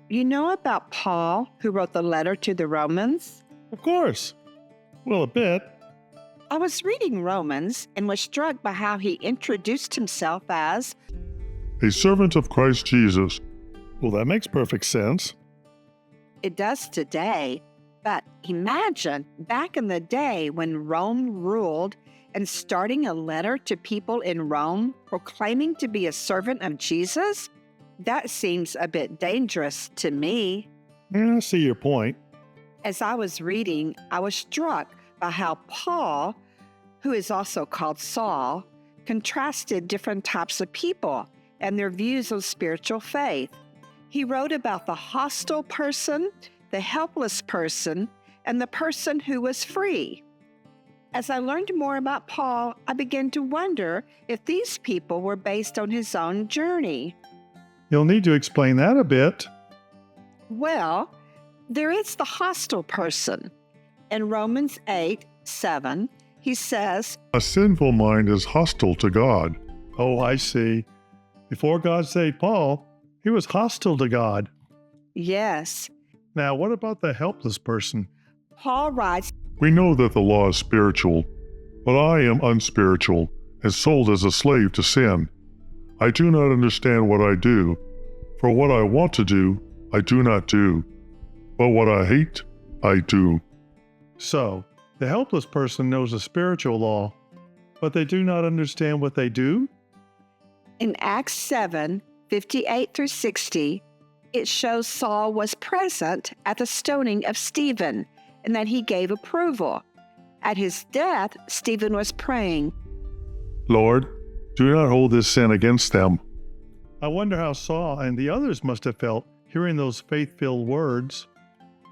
You know about Paul, who wrote the letter to the Romans? Of course. Well, a bit. I was reading Romans and was struck by how he introduced himself as a servant of Christ Jesus. Well, that makes perfect sense. it does today. But imagine back in the day when Rome ruled and starting a letter to people in Rome proclaiming to be a servant of Jesus? That seems a bit dangerous to me. Yeah, I see your point. As I was reading, I was struck by how Paul, who is also called Saul, contrasted different types of people and their views on spiritual faith. He wrote about the hostile person, the helpless person, and the person who was free. As I learned more about Paul, I began to wonder if these people were based on his own journey. You'll need to explain that a bit. Well, there is the hostile person. In Romans 8:7, he says, A sinful mind is hostile to God. Oh, I see. Before God saved Paul, he was hostile to God. yes. Now, what about the helpless person? Paul writes, We know that the law is spiritual, but I am unspiritual and sold as a slave to sin. I do not understand what I do, for what I want to do, I do not do, but what I hate, I do. So, the helpless person knows a spiritual law, but they do not understand what they do? in Acts 7:58 through 60, it shows Saul was present at the stoning of Stephen and that he gave approval. At his death, Stephen was praying, Lord, do not hold this sin against them. I wonder how Saul and the others must have felt hearing those faith-filled words.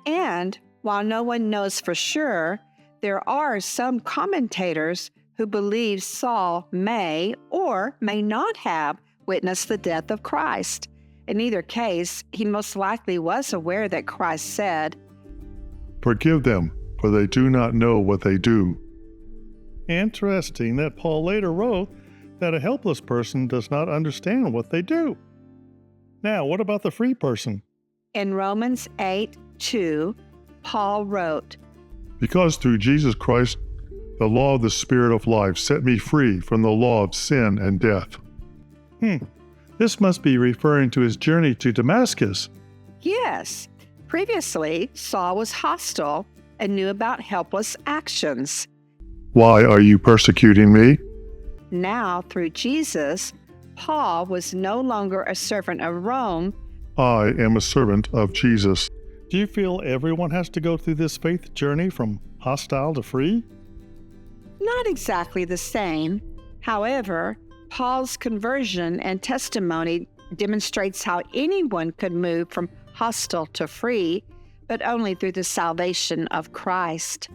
and while no one knows for sure, there are some commentators who believe Saul may or may not have witnessed the death of Christ. In either case, he most likely was aware that Christ said, Forgive them, for they do not know what they do. Interesting that Paul later wrote that a helpless person does not understand what they do. Now, what about the free person? in Romans 8:2, Paul wrote, Because through Jesus Christ, the law of the Spirit of life set me free from the law of sin and death. This must be referring to his journey to Damascus. Yes, previously Saul was hostile and knew about helpless actions. Why are you persecuting me? Now, through Jesus, Paul was no longer a servant of Rome. I am a servant of Jesus. Do you feel everyone has to go through this faith journey from hostile to free? Not exactly the same. However, Paul's conversion and testimony demonstrates how anyone could move from hostile to free, but only through the salvation of Christ.